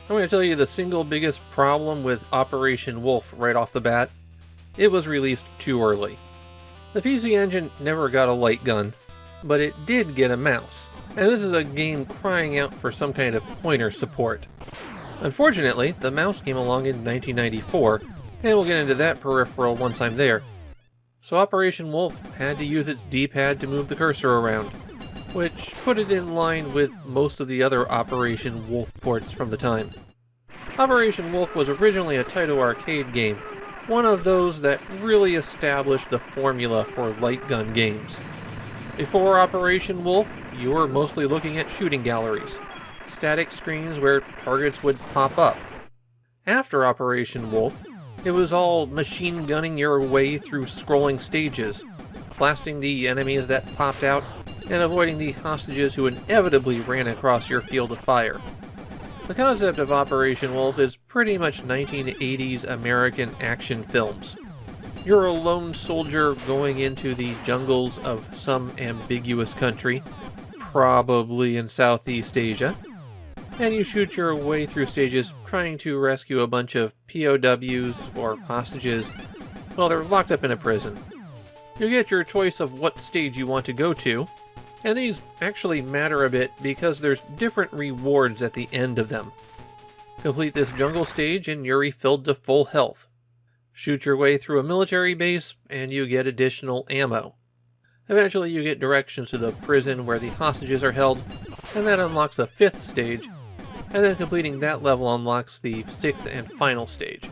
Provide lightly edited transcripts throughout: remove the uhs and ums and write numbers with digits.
I'm going to tell you the single biggest problem with Operation Wolf right off the bat. It was released too early. The PC Engine never got a light gun, but it did get a mouse, and this is a game crying out for some kind of pointer support. Unfortunately, the mouse came along in 1994, and we'll get into that peripheral once I'm there. So Operation Wolf had to use its D-pad to move the cursor around, which put it in line with most of the other Operation Wolf ports from the time. Operation Wolf was originally a Taito arcade game, one of those that really established the formula for light gun games. Before Operation Wolf, you were mostly looking at shooting galleries, static screens where targets would pop up. After Operation Wolf, it was all machine gunning your way through scrolling stages, blasting the enemies that popped out, and avoiding the hostages who inevitably ran across your field of fire. The concept of Operation Wolf is pretty much 1980s American action films. You're a lone soldier going into the jungles of some ambiguous country, probably in Southeast Asia, and you shoot your way through stages trying to rescue a bunch of POWs or hostages while they're locked up in a prison. You get your choice of what stage you want to go to, and these actually matter a bit because there's different rewards at the end of them. Complete this jungle stage and you're refilled to full health. Shoot your way through a military base and you get additional ammo. Eventually you get directions to the prison where the hostages are held, and that unlocks the 5th stage, and then completing that level unlocks the 6th and final stage.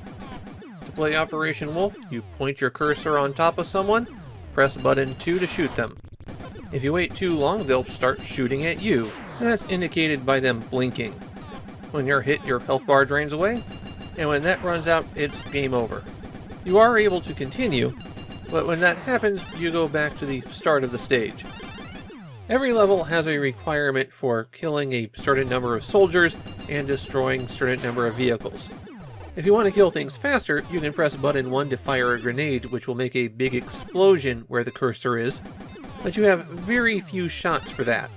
To play Operation Wolf, you point your cursor on top of someone, press button 2 to shoot them. If you wait too long, they'll start shooting at you, and that's indicated by them blinking. When you're hit, your health bar drains away, and when that runs out, it's game over. You are able to continue, but when that happens, you go back to the start of the stage. Every level has a requirement for killing a certain number of soldiers and destroying a certain number of vehicles. If you want to kill things faster, you can press button 1 to fire a grenade, which will make a big explosion where the cursor is, but you have very few shots for that.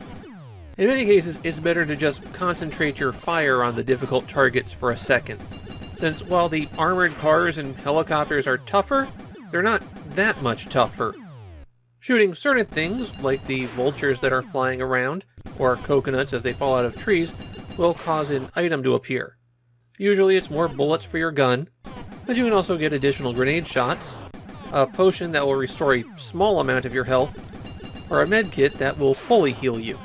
In many cases, it's better to just concentrate your fire on the difficult targets for a second, since while the armored cars and helicopters are tougher, they're not that much tougher. Shooting certain things, like the vultures that are flying around, or coconuts as they fall out of trees, will cause an item to appear. Usually it's more bullets for your gun, but you can also get additional grenade shots, a potion that will restore a small amount of your health, or a medkit that will fully heal you.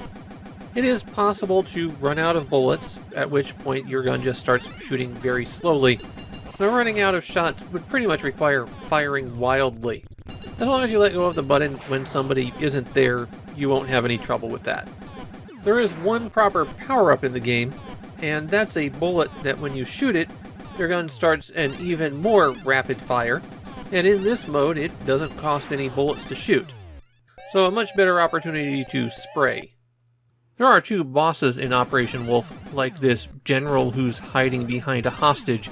It is possible to run out of bullets, at which point your gun just starts shooting very slowly, but running out of shots would pretty much require firing wildly. As long as you let go of the button when somebody isn't there, you won't have any trouble with that. There is one proper power-up in the game, and that's a bullet that when you shoot it, your gun starts an even more rapid fire, and in this mode it doesn't cost any bullets to shoot. So a much better opportunity to spray. There are 2 bosses in Operation Wolf, like this general who's hiding behind a hostage.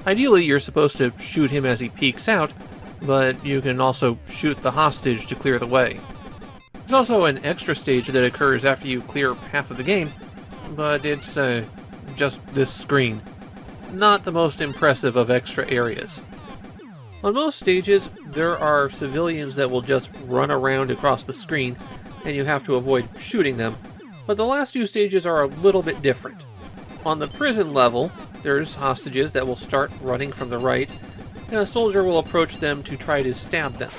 Ideally you're supposed to shoot him as he peeks out, but you can also shoot the hostage to clear the way. There's also an extra stage that occurs after you clear half of the game, but it's just this screen. Not the most impressive of extra areas. On most stages, there are civilians that will just run around across the screen, and you have to avoid shooting them, but the last 2 stages are a little bit different. On the prison level, there's hostages that will start running from the right, and a soldier will approach them to try to stab them.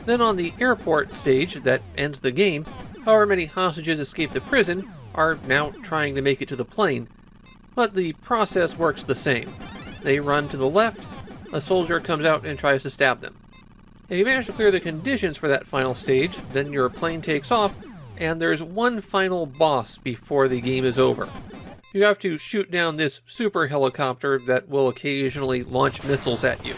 Then on the airport stage that ends the game, however many hostages escape the prison are now trying to make it to the plane, but the process works the same. They run to the left, a soldier comes out and tries to stab them. If you manage to clear the conditions for that final stage, then your plane takes off, and there's one final boss before the game is over. You have to shoot down this super helicopter that will occasionally launch missiles at you.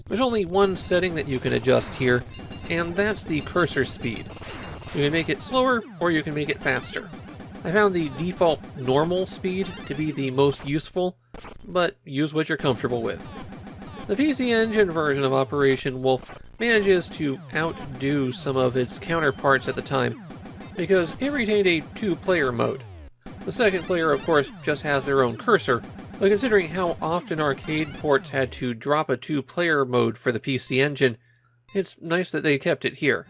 There's only one setting that you can adjust here, and that's the cursor speed. You can make it slower, or you can make it faster. I found the default normal speed to be the most useful, but use what you're comfortable with. The PC Engine version of Operation Wolf manages to outdo some of its counterparts at the time, because it retained a 2-player mode. The second player, of course, just has their own cursor, But considering how often arcade ports had to drop a two-player mode for the PC Engine, it's nice that they kept it here.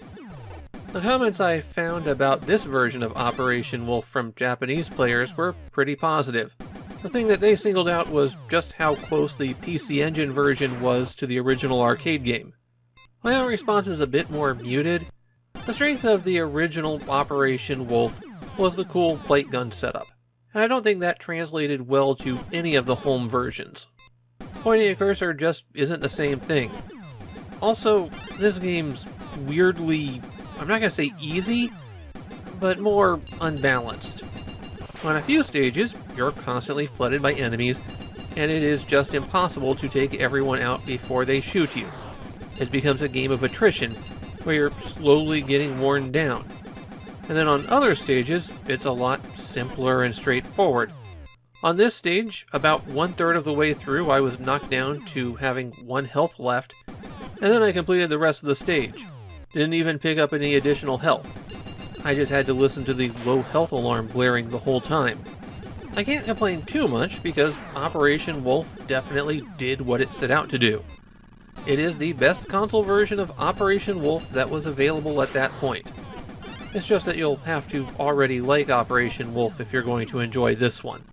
The comments I found about this version of Operation Wolf from Japanese players were pretty positive. The thing that they singled out was just how close the PC Engine version was to the original arcade game. My own response is a bit more muted. The strength of the original Operation Wolf was the cool light gun setup, and I don't think that translated well to any of the home versions. Pointing a cursor just isn't the same thing. Also, this game's weirdly, I'm not going to say easy, but more unbalanced. On a few stages, you're constantly flooded by enemies, and it is just impossible to take everyone out before they shoot you. It becomes a game of attrition, where you're slowly getting worn down. And then on other stages, it's a lot simpler and straightforward. On this stage, about 1/3 of the way through, I was knocked down to having 1 health left, and then I completed the rest of the stage. Didn't even pick up any additional health. I just had to listen to the low health alarm blaring the whole time. I can't complain too much because Operation Wolf definitely did what it set out to do. It is the best console version of Operation Wolf that was available at that point. It's just that you'll have to already like Operation Wolf if you're going to enjoy this one.